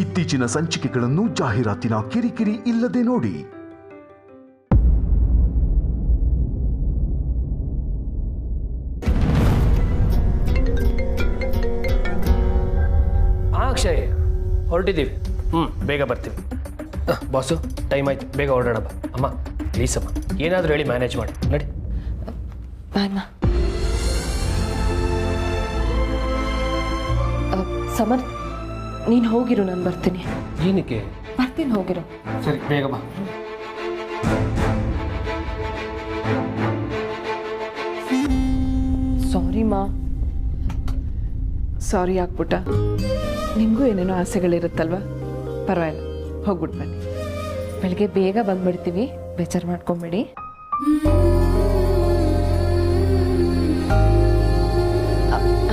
ಇತ್ತೀಚಿನ ಸಂಚಿಕೆಗಳನ್ನು ಜಾಹೀರಾತಿನ ಕಿರಿಕಿರಿ ಇಲ್ಲದೆ ನೋಡಿ. ಅಕ್ಷಯ್ ಹೊರಟಿದ್ದೀವಿ. ಬೇಗ ಬರ್ತೀವಿ. ಬಾಸು ಟೈಮ್ ಆಯ್ತು, ಬೇಗ ಹೊರಡೋಣ ಬಾ. ಅಮ್ಮ ಪ್ಲೀಸ್ ಅಮ್ಮ, ಏನಾದರೂ ಹೇಳಿ ಮ್ಯಾನೇಜ್ ಮಾಡಿ ನಡಿ. ಬಾಯ್ಮ. ಸಮರ್, ನೀನು ಹೋಗಿರು, ನಾನು ಬರ್ತೀನಿ. ಏನಕ್ಕೆ? ಬರ್ತೀನಿ, ಹೋಗಿರು. ಸರಿ, ಬೇಗ ಬಾ. ಸಾರಿ ಮಾ. ಸಾರಿ ಆಗ್ಬಿಟ್ಟ. ನಿಮಗೂ ಏನೇನೋ ಆಸೆಗಳಿರುತ್ತಲ್ವ, ಪರವಾಗಿಲ್ಲ, ಹೋಗ್ಬಿಟ್ಟು ಬನ್ನಿ. ಬೆಳಗ್ಗೆ ಬೇಗ ಬಂದ್ಬಿಡ್ತೀವಿ, ಬೇಜಾರು ಮಾಡ್ಕೊಂಬೇಡಿ.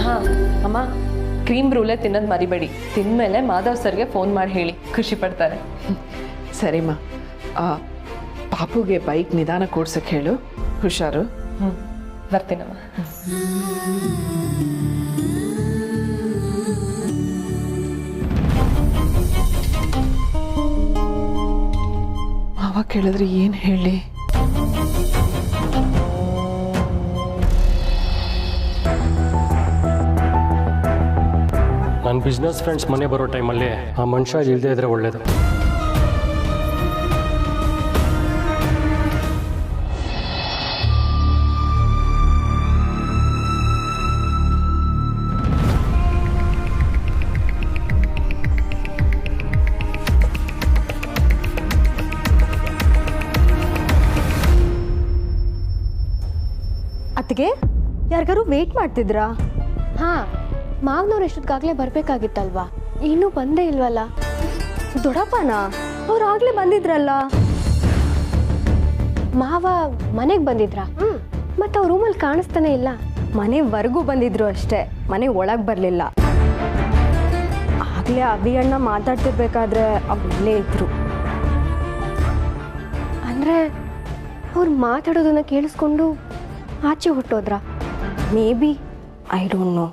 ಹಾಂ ಅಮ್ಮ, ಕ್ರೀಮ್ ರೂಲೇ ತಿನ್ನೋದು ಮರಿಬೇಡಿ. ತಿಂದಮೇಲೆ ಮಾಧವ್ ಸರ್ಗೆ ಫೋನ್ ಮಾಡಿ ಹೇಳಿ, ಖುಷಿ ಪಡ್ತಾರೆ. ಸರಿಮ್ಮ. ಪಾಪುಗೆ ಬೈಕ್ ನಿಧಾನ ಕೂಡ್ಸಕ್ಕೆ ಹೇಳು, ಹುಷಾರು. ಬರ್ತೀನಮ್ಮ. ಮಾವ ಕೇಳಿದ್ರೆ ಏನು ಹೇಳಿ? ನನ್ನ ಬಿಸ್ನೆಸ್ ಫ್ರೆಂಡ್ಸ್ ಮನೆ ಬರೋ ಟೈಮಲ್ಲಿ ಆ ಮನುಷ್ಯ ಇಲ್ಲದೆ ಇದ್ರೆ ಒಳ್ಳೇದು. ಅತ್ತಿಗೆ, ಯಾರಿಗಾರು ವೇಟ್ ಮಾಡ್ತಿದ್ರಾ? ಹಾಂ, ಮಾವನವ್ರು ಎಷ್ಟೊತ್ತಿಗಾಗಲೇ ಬರಬೇಕಾಗಿತ್ತಲ್ವಾ, ಇನ್ನೂ ಬಂದೇ ಇಲ್ವಲ್ಲ? ದೊಡ್ಡಪ್ಪನ ಅವ್ರು ಆಗ್ಲೇ ಬಂದಿದ್ರಲ್ಲ. ಮಾವ ಮನೆಗೆ ಬಂದಿದ್ರಾ? ಮತ್ತು ಅವ್ರ ರೂಮಲ್ಲಿ ಕಾಣಿಸ್ತಾನೆ ಇಲ್ಲ. ಮನೆವರೆಗೂ ಬಂದಿದ್ರು ಅಷ್ಟೇ, ಮನೆ ಒಳಗೆ ಬರಲಿಲ್ಲ. ಆಗಲೇ ಅಭಿ ಅಣ್ಣ ಮಾತಾಡ್ತಿರ್ಬೇಕಾದ್ರೆ ಅವ್ರಲ್ಲೇ ಇದ್ರು. ಅಂದರೆ ಅವ್ರು ಮಾತಾಡೋದನ್ನ ಕೇಳಿಸ್ಕೊಂಡು ಆಚೆ ಹೊಟ್ಟೋದ್ರಾ? Maybe, I don't know.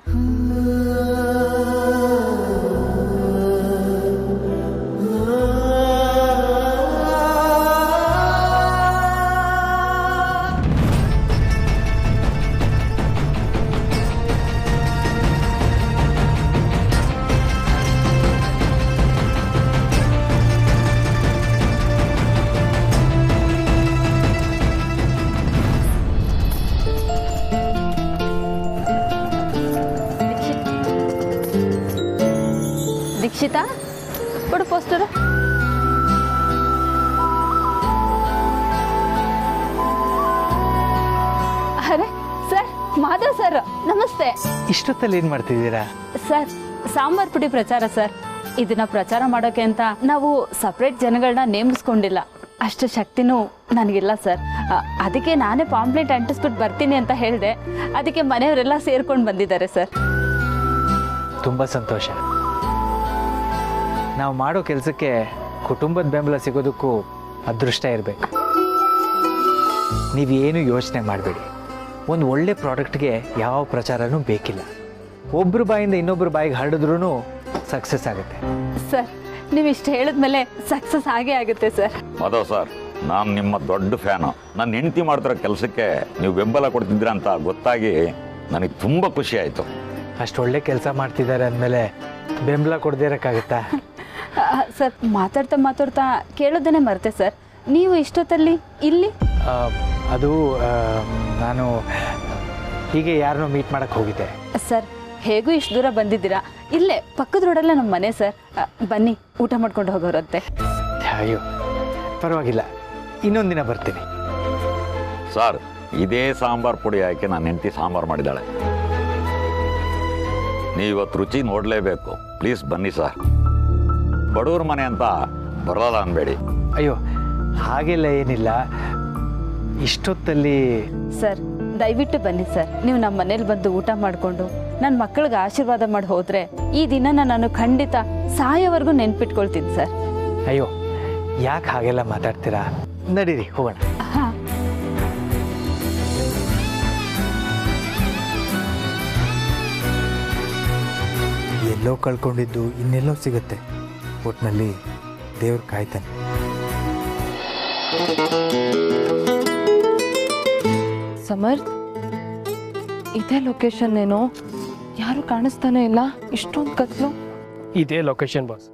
Dikshita, ಕೊಡು ಪೋಸ್ಟರು. ಅರೆ ಸರ್, ಮಾಧವ್ ಸರ್ ನಮಸ್ತೆ. ಇಷ್ಟೊತ್ತಲ್ಲಿ ಏನು ಮಾಡ್ತಿದ್ದೀರಾ? ಸರ್, ಸಾಂಬಾರ್ ಪುಡಿ ಪ್ರಚಾರ ಸರ್. ಇದನ್ನ ಪ್ರಚಾರ ಮಾಡೋಕೆ ಅಂತ ನಾವು ಸಪ್ರೇಟ್ ಜನಗಳನ್ನ ನೇಮಿಸ್ಕೊಂಡಿಲ್ಲ. ಅಷ್ಟು ಶಕ್ತಿನೂ ನನಗಿಲ್ಲ ಸರ್. ಅದಕ್ಕೆ ನಾನೇ ಪಾಂಪ್ಲೆಟ್ ಅಂಟಿಸ್ಬಿಟ್ಟು ಬರ್ತೀನಿ ಅಂತ ಹೇಳಿದೆ. ಅದಕ್ಕೆ ಮನೆಯವರೆಲ್ಲ ಸೇರ್ಕೊಂಡು ಬಂದಿದ್ದಾರೆ ಸರ್. ತುಂಬ ಸಂತೋಷ. ನಾವು ಮಾಡೋ ಕೆಲಸಕ್ಕೆ ಕುಟುಂಬದ ಬೆಂಬಲ ಸಿಗೋದಕ್ಕೂ ಅದೃಷ್ಟ ಇರಬೇಕು. ನೀವೇನು ಯೋಚನೆ ಮಾಡಬೇಡಿ. ಒಂದು ಒಳ್ಳೆ ಪ್ರಾಡಕ್ಟ್ಗೆ ಯಾವ ಪ್ರಚಾರನೂ ಬೇಕಿಲ್ಲ. ಒಬ್ಬರು ಬಾಯಿಂದ ಇನ್ನೊಬ್ಬರು ಬಾಯಿಗೆ ಹರಡಿದ್ರೂ ಸಕ್ಸಸ್ ಆಗುತ್ತೆ. ಸರ್, ನೀವು ಇಷ್ಟು ಹೇಳಿದ್ಮೇಲೆ ಸಕ್ಸಸ್ ಆಗೇ ಆಗುತ್ತೆ ಸರ್. ಮಾಧವ್ ಸರ್, ನಾನು ನಿಮ್ಮ ದೊಡ್ಡ ಫ್ಯಾನು. ನನ್ನ ಹೆಂಡತಿ ಮಾಡ್ತಿರೋ ಕೆಲಸಕ್ಕೆ ನೀವು ಬೆಂಬಲ ಕೊಡ್ತಿದ್ದೀರ ಅಂತ ಗೊತ್ತಾಗಿ ನನಗೆ ತುಂಬ ಖುಷಿ ಆಯಿತು. ಅಷ್ಟು ಒಳ್ಳೆ ಕೆಲಸ ಮಾಡ್ತಿದ್ದಾರೆ ಅಂದಮೇಲೆ ಬೆಂಬಲ ಕೊಡದೇ ಇರೋಕ್ಕಾಗುತ್ತಾ? ಸರ್, ಮಾತಾಡ್ತಾ ಕೇಳೋದನ್ನೇ ಮರೆತೆ ಸರ್. ನೀವು ಇಷ್ಟೊತ್ತಲ್ಲಿ ಇಲ್ಲಿ? ಅದು ನಾನು ಹೀಗೆ ಯಾರನ್ನೋ ಮೀಟ್ ಮಾಡೋಕ್ಕೆ ಹೋಗಿದ್ದೆ. ಸರ್, ಹೇಗೂ ಇಷ್ಟು ದೂರ ಬಂದಿದ್ದೀರಾ, ಇಲ್ಲೇ ಪಕ್ಕದ ರೋಡಲ್ಲೇ ನಮ್ಮ ಮನೆ ಸರ್. ಬನ್ನಿ, ಊಟ ಮಾಡ್ಕೊಂಡು ಹೋಗೋರಂತೆ. ಅಯ್ಯೋ ಪರವಾಗಿಲ್ಲ, ಇನ್ನೊಂದು ದಿನ ಬರ್ತೀನಿ. ಸರ್, ಇದೇ ಸಾಂಬಾರು ಪುಡಿ ಹಾಕಿ ನನ್ನ ಹೆಂಡತಿ ಸಾಂಬಾರು ಮಾಡಿದ್ದಾಳೆ. ನೀವತ್ತು ರುಚಿ ನೋಡಲೇಬೇಕು. ಪ್ಲೀಸ್ ಬನ್ನಿ ಸರ್. ಬಡವ್ರ ಮನೆ ಅಂತ ಬರೋಲ್ಲ ಅನ್ಬೇಡಿ. ಅಯ್ಯೋ ಹಾಗೆಲ್ಲ ಏನಿಲ್ಲ. ಇಷ್ಟೊತ್ತಲ್ಲಿ ಸರ್, ದಯವಿಟ್ಟು ಬನ್ನಿ ಸರ್. ನೀವು ನಮ್ಮ ಮನೇಲಿ ಬಂದು ಊಟ ಮಾಡಿಕೊಂಡು ನನ್ನ ಮಕ್ಕಳಿಗೆ ಆಶೀರ್ವಾದ ಮಾಡಿ ಹೋದರೆ ಈ ದಿನನ ನಾನು ಖಂಡಿತ ಸಾಯೋವರೆಗೂ ನೆನ್ಪಿಟ್ಕೊಳ್ತೀನಿ ಸರ್. ಅಯ್ಯೋ ಯಾಕೆ ಹಾಗೆಲ್ಲ ಮಾತಾಡ್ತೀರಾ? ನಡೀರಿ ಹೋಗೋಣ. ಹಾಂ. ಎಲ್ಲೋ ಕಳ್ಕೊಂಡಿದ್ದು ಇನ್ನೆಲ್ಲೋ ಸಿಗುತ್ತೆ. ಏರ್ಪೋರ್ಟ್ನಲ್ಲಿ ದೇವ್ರು ಕಾಯ್ತಾನೆ. ಸಮರ್, ಇದೇ ಲೊಕೇಶನ್ ಏನೋ? ಯಾರು ಕಾಣಿಸ್ತಾನೆ ಇಲ್ಲ, ಇಷ್ಟೊಂದು ಕತ್ಲು. ಇದೇ ಲೊಕೇಶನ್ ಬಾಸ್.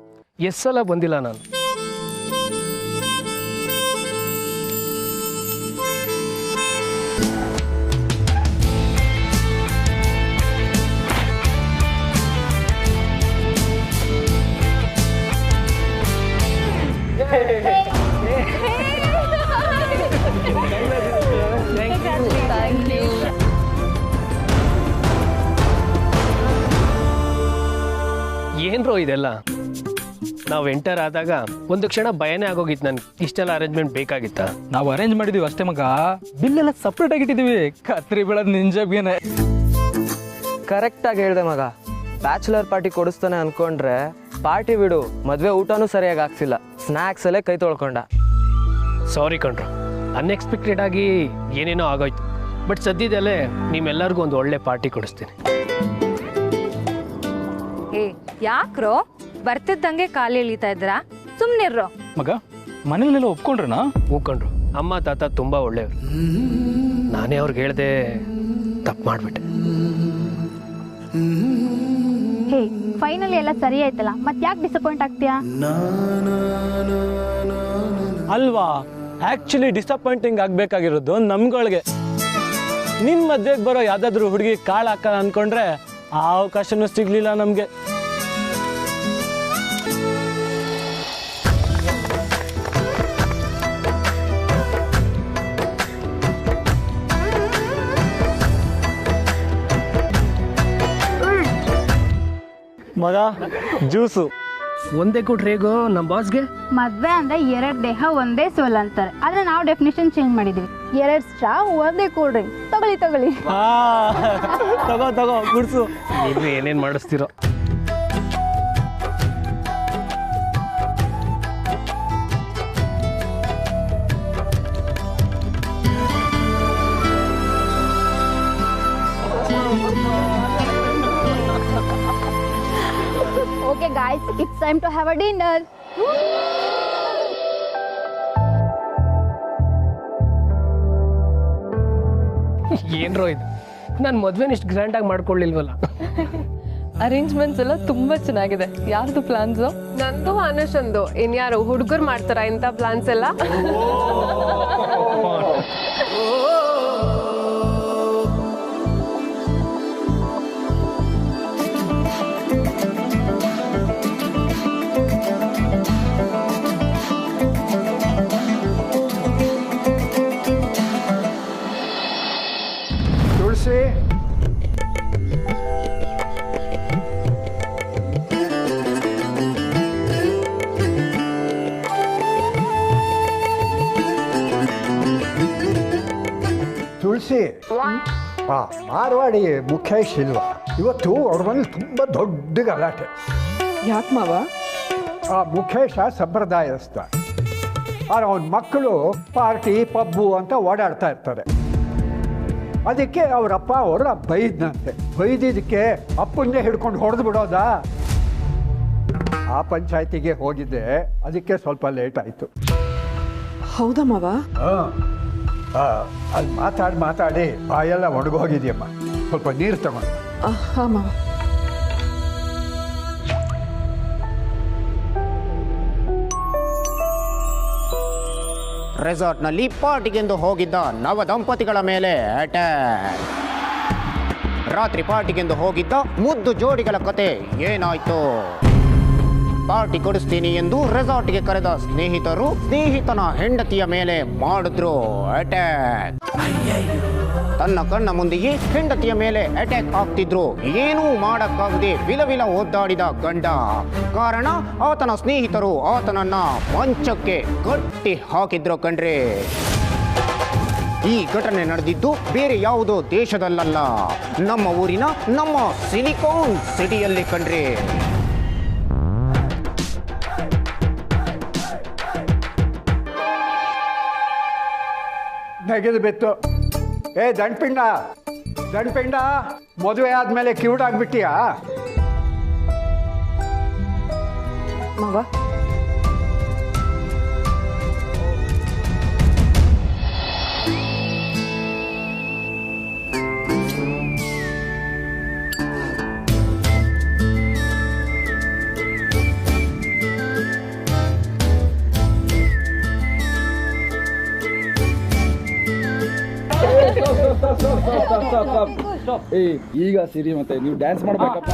ಎಷ್ಟು ಸಲ ಬಂದಿಲ್ಲ ನಾನು. ಏನ್ರೋ ಇದೆಲ್ಲ? ನಾವು ಎಂಟರ್ ಆದಾಗ ಒಂದು ಕ್ಷಣ ಭಯನೇ ಆಗೋಗಿತ್ತು ನನಗೆ. ಇಷ್ಟೆಲ್ಲ ಅರೇಂಜ್ಮೆಂಟ್ ಬೇಕಾಗಿತ್ತಾ? ನಾವು ಅರೇಂಜ್ ಮಾಡಿದೀವಿ ಅಷ್ಟೇ ಮಗ, ಬಿಲ್ ಎಲ್ಲ ಸಪ್ರೇಟ್ ಆಗಿಟ್ಟಿದೀವಿ. ಕತ್ರಿ ಬೀಳೋದು ನಿಂಜಬ್ಗೇನೆ. ಕರೆಕ್ಟಾಗಿ ಹೇಳ್ದೆ ಮಗ. ಬ್ಯಾಚುಲರ್ ಪಾರ್ಟಿ ಕೊಡಿಸ್ತಾನೆ ಅನ್ಕೊಂಡ್ರೆ ಪಾರ್ಟಿ ಬಿಡು, ಮದುವೆ ಊಟನೂ ಸರಿಯಾಗಿ ಆಗ್ಸಿಲ್ಲ. ಸ್ನ್ಯಾಕ್ಸ್ ಅಲ್ಲೇ ಕೈ ತೊಳ್ಕೊಂಡ. ಸಾರಿ ಕಣ್ರು, ಅನ್ಎಕ್ಸ್ಪೆಕ್ಟೆಡ್ ಆಗಿ ಏನೇನೋ ಆಗೋಯ್ತು. ಬಟ್ ಸದ್ಯದಲ್ಲೇ ನಿಮ್ಮೆಲ್ಲರಿಗೂ ಒಂದು ಒಳ್ಳೆ ಪಾರ್ಟಿ ಕೊಡಿಸ್ತೀನಿ. ಏ ಯಾಕ್ರೋ ಬರ್ತಿದ್ದಂಗೆ ಕಾಲು ಎಳಿತಾ ಇದ್ದೀರಾ? ಸುಮ್ಮನಿರ್ರೋ. ಮಗ ಮನೇಲೆಲ್ಲ ಒಪ್ಕೊಂಡ್ರನಾ? ಹೂಕೊಂಡ್ರು. ಅಮ್ಮ ತಾತ ತುಂಬ ಒಳ್ಳೆಯವರು. ನಾನೇ ಅವ್ರಿಗೆ ಹೇಳ್ದೆ ತಪ್ಪು ಮಾಡಿಬಿಟ್ಟೆ. ಹೇ, ಫೈನಲಿ ಎಲ್ಲ ಸರಿ ಆಯ್ತಲ್ಲ, ಮತ್ತೆ ಯಾಕೆ ಡಿಸಪಾಯಿಂಟ್ ಆಗ್ತೀಯಾ? ಅಲ್ವಾ, ಆಕ್ಚುಲಿ ಡಿಸಪಾಯಿಂಟಿಂಗ್ ಆಗ್ಬೇಕಾಗಿರೋದು ನಮ್ಗಳಿಗೆ. ನಿನ್ ಮದ್ವೆಗೆ ಬರೋ ಯಾವ್ದಾದ್ರು ಹುಡುಗಿ ಕಾಳು ಹಾಕ ಅನ್ಕೊಂಡ್ರೆ ಆ ಅವಕಾಶನೂ ಸಿಗ್ಲಿಲ್ಲ ನಮ್ಗೆ. ಮಗ ಜ್ಯೂಸು ಒಂದೇ ಕೊಟ್ರೆ ಹೇಗೋ ನಮ್ಮ ಬಾಸ್ಗೆ? ಮದ್ವೆ ಅಂದ್ರೆ 2 ದೇಹ ಒಂದೇ ಸೋಲ್ ಅಂತಾರೆ, ಆದ್ರೆ ನಾವು ಡೆಫಿನೇಷನ್ ಚೇಂಜ್ ಮಾಡಿದೀವಿ. 2 ಸ್ಟ್ರಾ ಒಂದೇ ಕೂಲ್ ಡ್ರಿಂಕ್. ತಗೊಳ್ಳಿ. ತಗೋ ಗುಡ್ಸು. ನೀವು ಏನೇನು ಮಾಡಿಸ್ತೀರೋ. Okay guys, it's time to have a dinner. ಏನ್ರೋ ಇದು? ನಾನು ಮದುವೆನ ಇಷ್ಟು ಗ್ರ್ಯಾಂಡಾಗಿ ಮಾಡ್ಕೊಳ್ಳಿಲ್ವಲ್ಲ. ಅರೇಂಜ್ಮೆಂಟ್ಸ್ ಎಲ್ಲ ತುಂಬಾ ಚೆನ್ನಾಗಿದೆ. ಯಾರ್ದು ಪ್ಲಾನ್ಸು? ನಂದು ಅನುಷಂದು. ಇನ್ಯಾರು ಹುಡುಗರು ಮಾಡ್ತಾರ ಇಂಥ ಪ್ಲಾನ್ಸ್ ಎಲ್ಲ? ತುಳಸಿ, ತುಳಸಿ, ಮಾರವಾಡಿ ಮುಖೇಶ್ ಇಲ್ವಾ? ಇವತ್ತು ಅವ್ರ ಮನೇಲಿ ತುಂಬ ದೊಡ್ಡ ಗಲಾಟೆ. ಯಾಕೆ ಮಾವ? ಆ ಮುಖೇಶ ಸಂಪ್ರದಾಯಸ್ಥ. ಆದರೆ ಅವನ ಮಕ್ಕಳು ಪಾರ್ಟಿ ಪಬ್ಬು ಅಂತ ಓಡಾಡ್ತಾ ಇರ್ತಾರೆ. ಅದಕ್ಕೆ ಅವರಪ್ಪ ಅವರ ಬೈದ್ನಂತೆ. ಬೈದಿದ್ದಕ್ಕೆ ಅಪ್ಪನ್ನೇ ಹಿಡ್ಕೊಂಡು ಹೊಡೆದು ಬಿಡೋದಾ? ಆ ಪಂಚಾಯತಿಗೆ ಹೋಗಿದ್ದೆ, ಅದಕ್ಕೆ ಸ್ವಲ್ಪ ಲೇಟ್ ಆಯಿತು. ಹೌದಾ ಮಾವ? ಅಲ್ಲಿ ಮಾತಾಡಿ ಬಾಯೆಲ್ಲ ಒಣಗೋಗಿದೆಯಮ್ಮ. ಸ್ವಲ್ಪ ನೀರು ತಗೊಂಡು. ಹಾಂ ಮಾವ. ರೆಸಾರ್ಟ್ನಲ್ಲಿ ಪಾರ್ಟಿಗೆಂದು ಹೋಗಿದ್ದ ನವ ದಂಪತಿಗಳ ಮೇಲೆ ಅಟ್ಯಾಕ್. ರಾತ್ರಿ ಪಾರ್ಟಿಗೆಂದು ಹೋಗಿದ್ದ ಮುದ್ದು ಜೋಡಿಗಳ ಕತೆ ಏನಾಯ್ತು? ಪಾರ್ಟಿ ಕೊಡಿಸ್ತೀನಿ ಎಂದು ರೆಸಾರ್ಟ್ಗೆ ಕರೆದ ಸ್ನೇಹಿತರು ಸ್ನೇಹಿತನ ಹೆಂಡತಿಯ ಮೇಲೆ ಮಾಡಿದ್ರು ಅಟ್ಯಾಕ್. ತನ್ನ ಕಣ್ಣ ಮುಂದೆಯೇ ಹೆಂಡತಿಯ ಮೇಲೆ ಅಟ್ಯಾಕ್ ಆಗ್ತಿದ್ರು. ಏನೂ ಮಾಡಕ್ಕಾಗದೆ ವಿಲವಿಲ ಒದ್ದಾಡಿದ ಗಂಡ. ಕಾರಣ ಆತನ ಸ್ನೇಹಿತರು ಆತನನ್ನ ಮಂಚಕ್ಕೆ ಕಟ್ಟಿ ಹಾಕಿದ್ರು ಕಣ್ರಿ. ಈ ಘಟನೆ ನಡೆದಿದ್ದು ಬೇರೆ ಯಾವುದೋ ದೇಶದಲ್ಲ, ನಮ್ಮ ಊರಿನ ನಮ್ಮ ಸಿಲಿಕಾನ್ ಸಿಟಿಯಲ್ಲಿ ಕಣ್ರಿ. ನೆಗೆದು ಬಿತ್ತು. ಏ ದಂಡ್ಪಿಂಡ, ಮದುವೆ ಆದ್ಮೇಲೆ ಕ್ಯೂಟ್ ಆಗ್ಬಿಟ್ಟಿಯಾ? ಮಾವ ಈಗ ಸಿರಿ ಮತ್ತೆ ನೀವು ಡ್ಯಾನ್ಸ್ ಮಾಡ್ಬೇಕಪ್ಪ.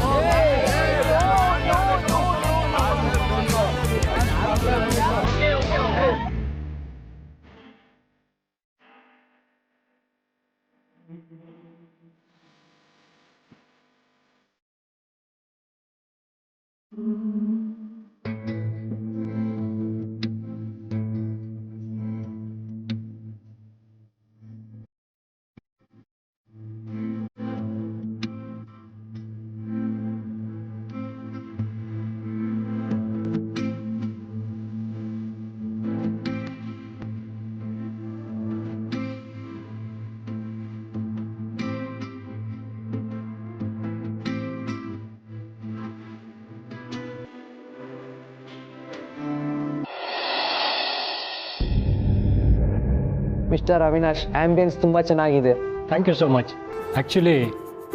ಮಿಸ್ಟರ್ ಅವಿನಾಶ್, ಆಂಬಿಯನ್ಸ್ ತುಂಬ ಚೆನ್ನಾಗಿದೆ. Thank you so much. Actually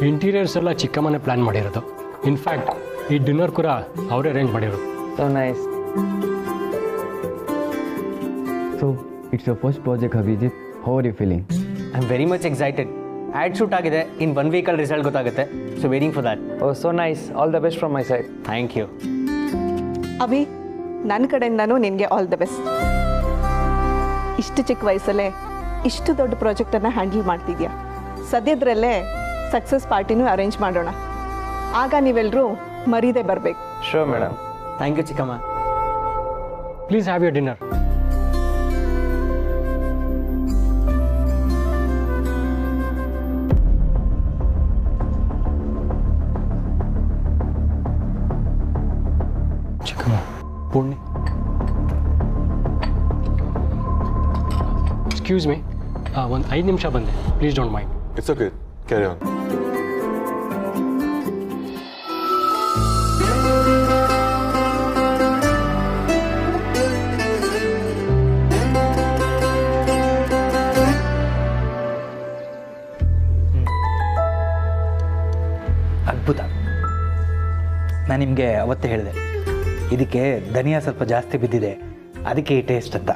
interiors ಎಲ್ಲ ಚಿಕ್ಕಮ್ಮನೇ ಪ್ಲ್ಯಾನ್ ಮಾಡಿರೋದು. ಇನ್ಫ್ಯಾಕ್ಟ್ ಈ ಡಿನ್ನರ್ ಕೂಡ ಅವರೇ ಅರೇಂಜ್ ಮಾಡಿರೋದು. So nice. So it's your first project Abhijit. How are you feeling? I am very much excited. Ad shoot ಆಗಿದೆ, ಇನ್ 1 ವೀಕಲ್ಲಿ ರಿಸಲ್ಟ್ ಗೊತ್ತಾಗುತ್ತೆ. So waiting for that. Oh so nice. All the best from my side. Thank you. Abhi, ನನ್ನ ಕಡೆಯಿಂದನೂ ನಿನಗೆ all the best. ಇಷ್ಟು ಚಿಕ್ಕ ವಯಸ್ಸಲ್ಲೇ ಇಷ್ಟು ದೊಡ್ಡ ಪ್ರಾಜೆಕ್ಟನ್ನು ಹ್ಯಾಂಡಲ್ ಮಾಡ್ತಿದ್ಯಾ. ಸದ್ಯದರಲ್ಲೇ ಸಕ್ಸಸ್ ಪಾರ್ಟಿನೂ ಅರೇಂಜ್ ಮಾಡೋಣ. ಆಗ ನೀವೆಲ್ಲರೂ ಮರೀದೆ ಬರಬೇಕು. Sure madam. ಥ್ಯಾಂಕ್ ಯು ಚಿಕ್ಕಮ್ಮ. Please have your dinner. ಚಿಕ್ಕಮ್ಮ, ಪುಣ್ಯ. ಎಕ್ಸ್ಕ್ಯೂಸ್ ಮೀ, ಒಂದು 5 ನಿಮಿಷ ಬಂದೆ. Please don't mind. It's okay. Carry on. ಅದ್ಭುತ. ನಾನು ನಿಮಗೆ ಅವತ್ತೇ ಹೇಳಿದೆ, ಇದಕ್ಕೆ ಧನಿಯಾ ಸ್ವಲ್ಪ ಜಾಸ್ತಿ ಬಿದ್ದಿದೆ, ಅದಕ್ಕೆ ಈ ಟೇಸ್ಟ್ ಅಂತ.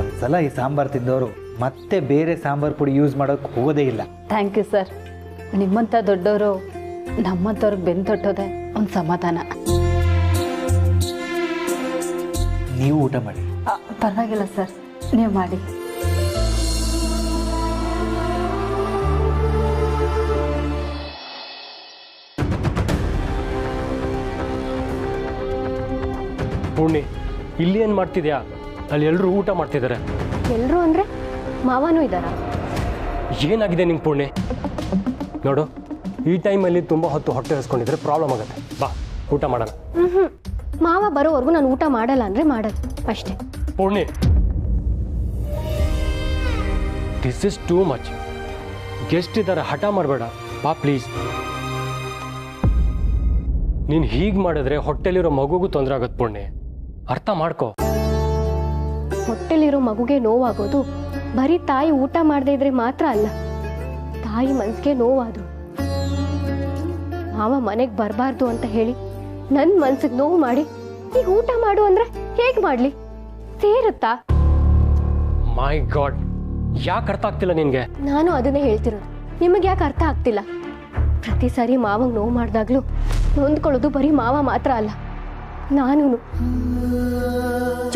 ಒಂದ್ಸಲ ಈ ಸಾಂಬಾರು ತಿಂದವರು ಮತ್ತೆ ಬೇರೆ ಸಾಂಬಾರು ಪುಡಿ ಯೂಸ್ ಮಾಡೋಕ್ಕೆ ಹೋಗೋದೇ ಇಲ್ಲ. Thank you sir. ನಿಮ್ಮಂಥ ದೊಡ್ಡವರು ನಮ್ಮಂಥವ್ರಿಗೆ ಬೆನ್ನು ತೊಟ್ಟೋದೆ ಒಂದು ಸಮಾಧಾನ. ನೀವು ಊಟ ಮಾಡಿ. ಪರವಾಗಿಲ್ಲ ಸರ್, ನೀವು ಮಾಡಿ. ಪೂರ್ಣಿ, ಇಲ್ಲಿ ಏನು ಮಾಡ್ತಿದ್ಯಾ? ಅಲ್ಲಿ ಎಲ್ಲರೂ ಊಟ ಮಾಡ್ತಿದ್ದಾರೆ. ಎಲ್ಲರೂ ಅಂದರೆ ಮಾವನೂ ಇದ್ದಾರಾ? ಏನಾಗಿದೆ ನಿಂಗೆ ಪೂರ್ಣಿ? ನೋಡು, ಈ ಟೈಮಲ್ಲಿ ತುಂಬ ಹೊತ್ತು ಹೊಟ್ಟೆ ಹಸ್ಕೊಂಡಿದ್ರೆ ಪ್ರಾಬ್ಲಮ್ ಆಗುತ್ತೆ. ಬಾ ಊಟ ಮಾಡೋಣ. ಮಾವ ಬರೋವರೆಗೂ ನಾನು ಊಟ ಮಾಡಲ್ಲ ಅಂದರೆ ಮಾಡೋದು ಅಷ್ಟೇ. Poorni, this is too much. Guest ಇದ್ದಾರೆ, ಹಠ ಮಾಡಬೇಡ. ಬಾ ಪ್ಲೀಸ್. ನೀನು ಹೀಗೆ ಮಾಡಿದ್ರೆ ಹೊಟ್ಟೆಲಿರೋ ಮಗುಗೂ ತೊಂದರೆ ಆಗುತ್ತೆ ಪೂರ್ಣಿ. ಅರ್ಥ ಮಾಡ್ಕೋ. ಹೊಟ್ಟೆಲಿರೋ ಮಗುಗೆ ನೋವಾಗೋದು ಬರೀ ತಾಯಿ ಊಟ ಮಾಡದೇ ಇದ್ರೆ ಮಾತ್ರ ಅಲ್ಲ, ತಾಯಿ ಮನ್ಸಿಗೆ ನೋವಾದ್ರು. ಮಾವ ಮನೆಗೆ ಬರಬಾರ್ದು ಅಂತ ಹೇಳಿ ನನ್ನ ಮನ್ಸಿಗೆ ನೋವು ಮಾಡಿ ಈಗ ಊಟ ಮಾಡು ಅಂದ್ರೆ ಹೇಗೆ ಮಾಡ್ಲಿ? ಸೇರುತ್ತಾ? ಮೈ ಗಾಡ್, ಯಾಕೆ ಅರ್ಥ ಆಗ್ತಿಲ್ಲ ನಿನಗೆ? ನಾನು ಅದನ್ನೇ ಹೇಳ್ತಿರೋದು. ನಿಮಗೆ ಯಾಕೆ ಅರ್ಥ ಆಗ್ತಿಲ್ಲ? ಪ್ರತಿ ಸಾರಿ ಮಾವಂಗೆ ನೋವು ಮಾಡಿದಾಗ್ಲೂ ನೊಂದ್ಕೊಳ್ಳೋದು ಬರೀ ಮಾವ ಮಾತ್ರ ಅಲ್ಲ, ನಾನು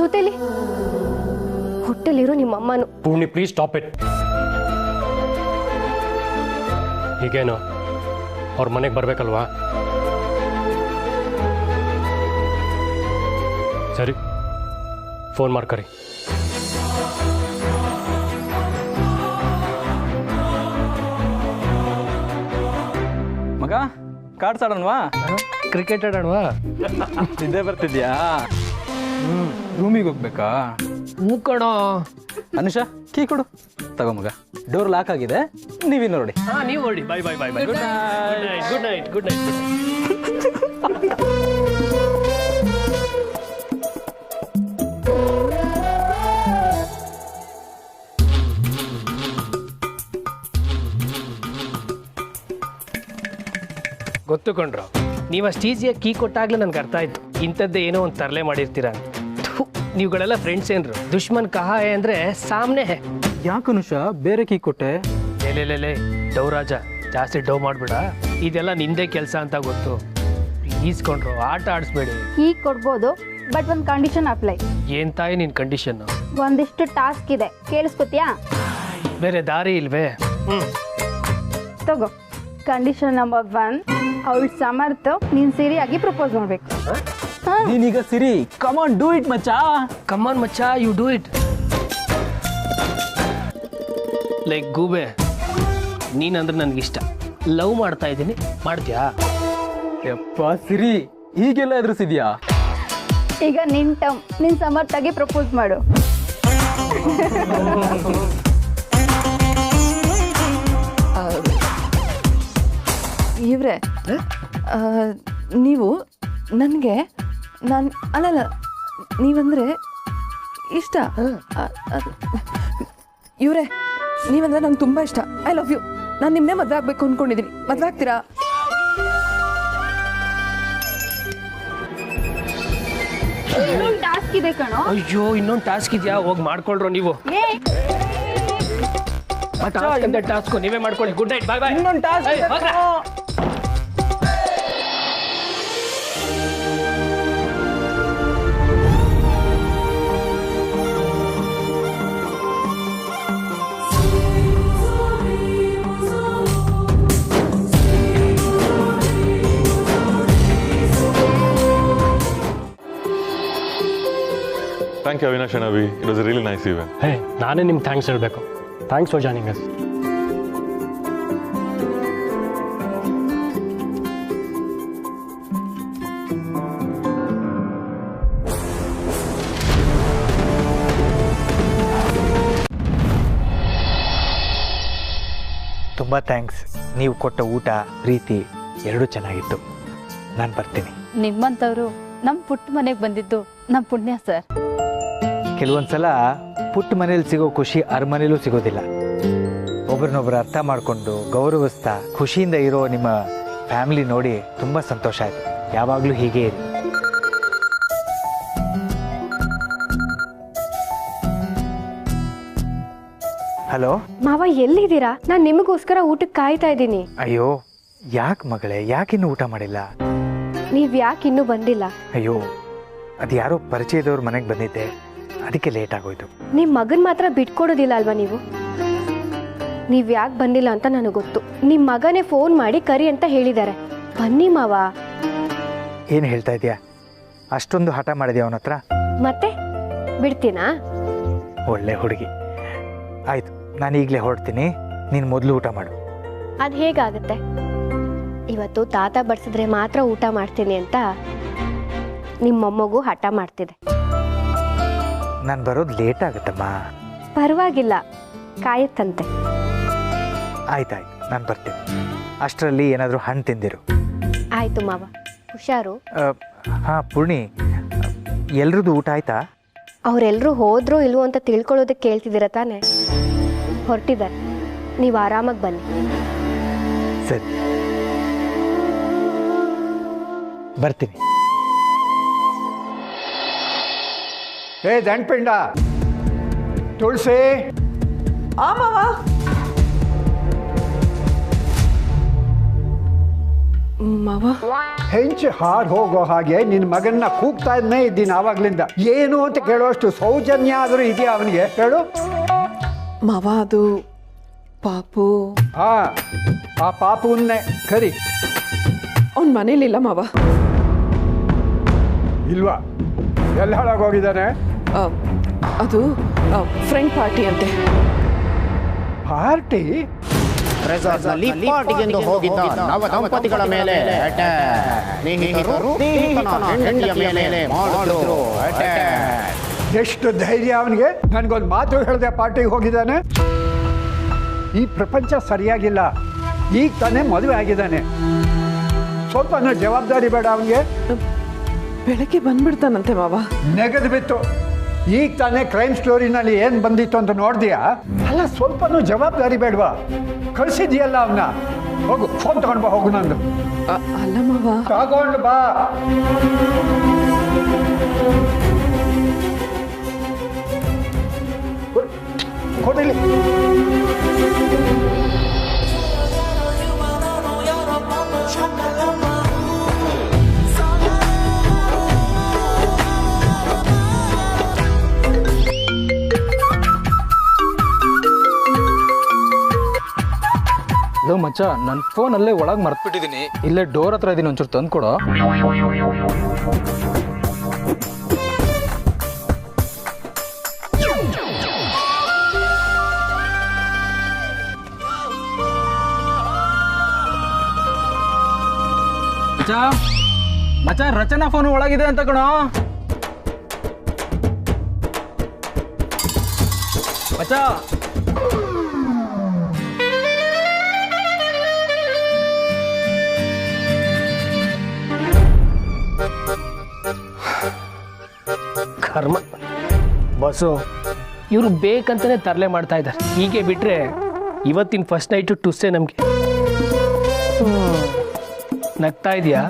ಜೊತೆಲಿ ಹೊಟ್ಟೆಲಿರೋ ನಿಮ್ಮಮ್ಮನು. Poorni, please stop it. ಹೀಗೇನು ಅವ್ರ ಮನೆಗೆ ಬರಬೇಕಲ್ವಾ? ಸರಿ, ಫೋನ್ ಮಾಡ್ಕರಿ. ಮಗ, ಕಾರ್ಡ್ಸ್ ಆಡೋಣವಾ? ಕ್ರಿಕೆಟ್ ಆಡೋಣವಾ? ನಿದ್ದೆ ಬರ್ತಿದ್ಯಾ? ರೂಮಿಗೆ ಹೋಗ್ಬೇಕಾ? ಮೂಕಣೋ. ಅನುಷಾ, ಕೀ ಕೊಡು. ತಗೋ ಮಗ, ಡೋರ್ ಲಾಕ್ ಆಗಿದೆ, ನೀವಿನ್ನು ನೋಡಿ. ನೀವು ಹೊರಡಿ. Bye bye bye bye. Good night. Good night. Good night. ಗೊತ್ತು ಕೊಂಡ್ರು ನೀವು ಅಷ್ಟು ಈಸಿಯಾಗಿ ಕೀ ಕೊಟ್ಟಾಗ್ಲೇ ನನಗೆ ಅರ್ಥ ಆಯ್ತು ಇಂಥದ್ದೇ ಏನೋ ಒಂದು ತರಲೆ ಮಾಡಿರ್ತೀರ ಅಂತ. ನೀವುಗಳೆಲ್ಲ ಫ್ರೆಂಡ್ಸ್ ಏನ್ರು ದುಶ್ಮನ್ ಕಹಾ ಹೇ ಅಂದರೆ ಸಾಮ್ನೆ ಹೇ. ಯಾಕೆ ಅನುಷ ಬೇರೆ ಕೀ ಕೊಟ್ಟೆ? ಲೇ ಡವ್ ರಾಜ ಜಾಸ್ತಿ ಡವ್ ಮಾಡ್ಬೇಡ, ಇದೆಲ್ಲ ನಿಂದೇ ಕೆಲಸ ಅಂತ ಗೊತ್ತು. ಈಸ್ಕೊಂಡ್ರು ಆಟ ಆಡಿಸ್ಬೇಡಿ. ಈಗ ಕೊಡ್ಬೋದು, ಬಟ್ ಒಂದು ಕಂಡೀಷನ್ ಅಪ್ಲೈ. ಏನ್ ತಾಯಿ ನಿನ್ ಕಂಡೀಷನ್? ಒಂದಿಷ್ಟು ಟಾಸ್ಕ್ ಇದೆ, ಕೇಳಿಸ್ಕೊತೀಯಾ? ಬೇರೆ ದಾರಿ ಇಲ್ವೇ? ತಗೋ. ಕಂಡೀಷನ್ ನಂಬರ್ 1, ಅವಳು ಸಮರ್ಥ ನೀನು ಸಿರಿಯಾಗಿ ಪ್ರಪೋಸ್ ಮಾಡಬೇಕು. ನೀನೀಗ ಸಿರಿ, ಕಮಾನ್ ಡೂ ಇಟ್ ಮಚ್ಚಾ. ಕಮಾನ್ ಮಚ್ಚಾ, ಯು ಡೂ ಇಟ್. ಲೈಕ್ ಗೂಬೆ, ನೀನಂದ್ರೆ ನನಗಿಷ್ಟ, ಲವ್ ಮಾಡ್ತಾ ಇದ್ದೀನಿ, ಮಾಡ್ತೀಯಾ? ಯಪ್ಪ ಸಿರಿ, ಹೀಗೆಲ್ಲ ಎದುರಿಸಿದ್ಯಾ? ಈಗ ನಿನ್ ಟರ್ಮ್, ನೀನು ಸಮರ್ಥಾಗಿ ಪ್ರಪೋಸ್ ಮಾಡು. ಇವ್ರೆ, ನೀವು ನನಗೆ ಅಲ್ಲಲ್ಲ ನೀವಂದ್ರೆ ಇಷ್ಟ. ಇವ್ರೆ, ನೀವಂದ್ರೆ ನಂಗೆ ತುಂಬ ಇಷ್ಟ. I love you. ನಾನು ನಿಮ್ಮನ್ನೇ ಮದುವೆ ಆಗಬೇಕು ಅಂದ್ಕೊಂಡಿದ್ದೀನಿ. ಮದುವೆ ಆಗ್ತೀರಾ? ಇನ್ನೊಂದು ಟಾಸ್ಕ್ ಇದೆ ಕಣೋ. ಅಯ್ಯೋ, ಇನ್ನೊಂದು ಟಾಸ್ಕ್ ಇದೆಯಾ? ಹೋಗಿ ಮಾಡ್ಕೊಳ್ರೋ ನೀವು. ಟಾಸ್ಕ್ ನೀವೇ ಮಾಡ್ಕೊಳ್ಳಿ. ಗುಡ್ ನೈಟ್, ಬಾಯ್ ಬಾಯ್. ಇನ್ನೊಂದು task. Thank you, Avinash and Avi. It was a really nice event. ಹೇ, ನಾನೇ ನಿಮ್ಗೆ ಥ್ಯಾಂಕ್ಸ್ ಹೇಳಬೇಕು. Thanks for joining us. ತುಂಬ ಥ್ಯಾಂಕ್ಸ್. ನೀವು ಕೊಟ್ಟ ಊಟ ಪ್ರೀತಿ ಎರಡೂ ಚೆನ್ನಾಗಿತ್ತು. ನಾನು ಬರ್ತೀನಿ. ನಿಮ್ಮಂಥವ್ರು ನಮ್ಮ ಪುಟ್ಟ ಮನೆಗೆ ಬಂದಿದ್ದು ನಮ್ಮ ಪುಣ್ಯ ಸರ್. ಕೆಲವೊಂದ್ಸಲ ಪುಟ್ಟ ಮನೇಲಿ ಸಿಗೋ ಖುಷಿ ಅರಮನೇಲೂ ಸಿಗೋದಿಲ್ಲ. ಒಬ್ರನ್ನೊಬ್ರು ಅರ್ಥ ಮಾಡಿಕೊಂಡು ಗೌರವಿಸ್ತಾ ಖುಷಿಯಿಂದ ಇರೋ ನಿಮ್ಮ ಫ್ಯಾಮಿಲಿ ನೋಡಿ ತುಂಬ ಸಂತೋಷ ಆಯಿತು. ಯಾವಾಗಲೂ ಹೀಗೆ ಇರಿ. ಹಲೋ ಮಾವ, ಎಲ್ಲಿದ್ದೀರಾ? ನಾನು ನಿಮಗೋಸ್ಕರ ಊಟಕ್ಕೆ ಕಾಯ್ತಾ ಇದ್ದೀನಿ. ಅಯ್ಯೋ, ಯಾಕೆ ಮಗಳೇ, ಯಾಕಿನ್ನೂ ಊಟ ಮಾಡಿಲ್ಲ? ನೀವ್ ಯಾಕೆ ಇನ್ನೂ ಬಂದಿಲ್ಲ? ಅಯ್ಯೋ, ಅದು ಯಾರೋ ಪರಿಚಯದವ್ರ ಮನೆಗೆ ಬಂದಿದ್ದೆ, ಅದಕ್ಕೆ ಲೇಟ್ ಆಗೋಯ್ತು. ನಿಮ್ಮ ಮಗನ್ ಮಾತ್ರ ಬಿಟ್ಕೊಡೋದಿಲ್ಲ ಅಲ್ವಾ ನೀವು? ನೀವ್ ಯಾಕೆ ಬಂದಿಲ್ಲ ಅಂತ ನನಗೆ ಗೊತ್ತು. ನಿಮ್ಮ ಮಗನೇ ಫೋನ್ ಮಾಡಿ ಕರಿ ಅಂತ ಹೇಳಿದ್ದಾರೆ. ಬನ್ನಿ ಮಾವ. ಏನು ಹೇಳ್ತಾ ಇದೆಯಾ? ಅಷ್ಟೊಂದು ಹಠ ಮಾಡಿದ್ಯಾ ಅವನ ಹತ್ರ? ಮತ್ತೆ ಬಿಡ್ತೀನಾ? ಒಳ್ಳೆ ಹುಡುಗಿ. ಆಯ್ತು, ನಾನು ಈಗಲೇ ಹೊರಡ್ತೀನಿ. ನೀನು ಮೊದಲು ಊಟ ಮಾಡು. ಅದು ಹೇಗಾಗುತ್ತೆ? ಇವತ್ತು ತಾತ ಬಡಿಸಿದ್ರೆ ಮಾತ್ರ ಊಟ ಮಾಡ್ತೀನಿ ಅಂತ ನಿಮ್ಮ ಮೊಮ್ಮಗು ಹಠ ಮಾಡ್ತಿದೆ. ನಾನು ಬರೋದು ಲೇಟ್ ಆಗುತ್ತಮ್ಮ. ಪರವಾಗಿಲ್ಲ, ಕಾಯುತ್ತಂತೆ. ಆಯ್ತಾಯ್ತು, ನಾನು ಬರ್ತೀನಿ. ಅಷ್ಟರಲ್ಲಿ ಏನಾದರೂ ಹಣ್ಣು ತಿಂದಿರು. ಆಯ್ತು ಮಾವ, ಹುಷಾರು. ಹಾಂ ಪೂರ್ಣಿ, ಎಲ್ರದ್ದು ಊಟ ಆಯ್ತಾ? ಅವರೆಲ್ಲರೂ ಹೋದ್ರೋ ಇಲ್ವೋ ಅಂತ ತಿಳ್ಕೊಳ್ಳೋದಕ್ಕೆ ಕೇಳ್ತಿದ್ದೀರ ತಾನೆ? ಹೊರಟಿದ್ದಾರೆ, ನೀವು ಆರಾಮಾಗಿ ಬನ್ನಿ. ಸರಿ, ಬರ್ತೀನಿ. ಏ ದಂಡ್ಪಿಂಡ, ತುಳಸಿ. ಆಮವ. ಮಾವ, ಹೆಂಚು ಹಾರು ಹೋಗೋ ಹಾಗೆ ನಿನ್ನ ಮಗನ್ನ ಕೂಗ್ತಾನೇ ಇದ್ದೀನಿ ಆವಾಗ್ಲಿಂದ. ಏನು ಅಂತ ಕೇಳುವಷ್ಟು ಸೌಜನ್ಯ ಆದರೂ ಇದೆಯಾ ಅವನಿಗೆ? ಹೇಳು ಮಾವ. ಅದು ಪಾಪು. ಆ ಪಾಪುನ್ನೇ ಕರಿ. ಅವ್ನ ಮನೇಲಿಲ್ಲ ಮಾವ. ಇಲ್ವಾ? ಎಲ್ಲ ಹಾಳಾಗೋಗಿದ್ದಾನೆ. ಅದು ಫ್ರೆಂಡ್ ಪಾರ್ಟಿ ಅಂತೆ. ಪಾರ್ಟಿ? ರೆಸಾರ್ಟ್ನಲ್ಲಿ ಪಾರ್ಟಿಗೆಂದು ಹೋಗಿದ್ದ ನವ ದಂಪತಿಗಳ ಮೇಲೆ ಸ್ನೇಹಿತರು ಹೆಂಡತಿಯ ಮೇಲೆ ಮಾಡಿದ್ರು ಅಟ್ಯಾಕ್. ಎಷ್ಟು ಧೈರ್ಯ ಅವನಿಗೆ! ನನಗೊಂದು ಮಾತು ಹೇಳಿದೆ ಪಾರ್ಟಿಗೆ ಹೋಗಿದ್ದಾನೆ. ಈ ಪ್ರಪಂಚ ಸರಿಯಾಗಿಲ್ಲ. ಈಗ ತಾನೇ ಮದುವೆ ಆಗಿದ್ದಾನೆ. ಸ್ವಲ್ಪ ಜವಾಬ್ದಾರಿ ಬೇಡ ಅವನಿಗೆ? ಬೆಳಗ್ಗೆ ಬಂದ್ಬಿಡ್ತಾನಂತೆ ಮಾವ. ನೆಗೆದು ಬಿತ್ತು. ಈಗ ತಾನೇ ಕ್ರೈಮ್ ಸ್ಟೋರಿನಲ್ಲಿ ಏನು ಬಂದಿತ್ತು ಅಂತ ನೋಡ್ತೀಯಾ? ಅಲ್ಲ, ಸ್ವಲ್ಪನೂ ಜವಾಬ್ದಾರಿ ಬೇಡವಾ? ಕಳಿಸಿದ್ಯಲ್ಲ ಅವನ್ನ. ಹೋಗು ಫೋನ್ ತಗೊಂಡು ಬಾ ಹೋಗು ನಂದು ಅಲ್ಲ ಮಾವ ತಗೊಂಡು ಬಾ ಕೊಡಿಲಿ ಲೋ ಮಚ್ಚ ನನ್ನ ಫೋನ್ ಅಲ್ಲೇ ಒಳಗೆ ಮರ್ತ್ಬಿಟ್ಟಿದ್ದೀನಿ ಇಲ್ಲೇ ಡೋರ್ ಹತ್ರ ಇದೀನಿ ಒಂಚೂರು ತಂದು ಕೊಡೋ ಮಚ್ಚ ಮಚ್ಚ ರಚನಾ ಫೋನ್ ಒಳಗಿದೆ ಅಂತ ಕಣೋ ಮಚ್ಚ ಕರ್ಮ ಬಸ್ಸು ಇವರು ಬೇಕಂತಲೇ ತರಲೆ ಮಾಡ್ತಾ ಇದ್ದಾರೆ ಹೀಗೆ ಬಿಟ್ಟರೆ ಇವತ್ತಿನ ಫಸ್ಟ್ ನೈಟು ಟುಸ್ಸೇ ನಮಗೆ ನಗ್ತಾ ಇದೆಯಾ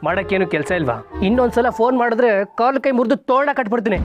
ಮಾಡೋಕ್ಕೇನು ಕೆಲಸ ಇಲ್ವಾ ಇನ್ನೊಂದ್ಸಲ ಫೋನ್ ಮಾಡಿದ್ರೆ ಕಾಲು ಕೈ ಮುರಿದು ತೋರಣ ಕಟ್ಬಿಡ್ತೀನಿ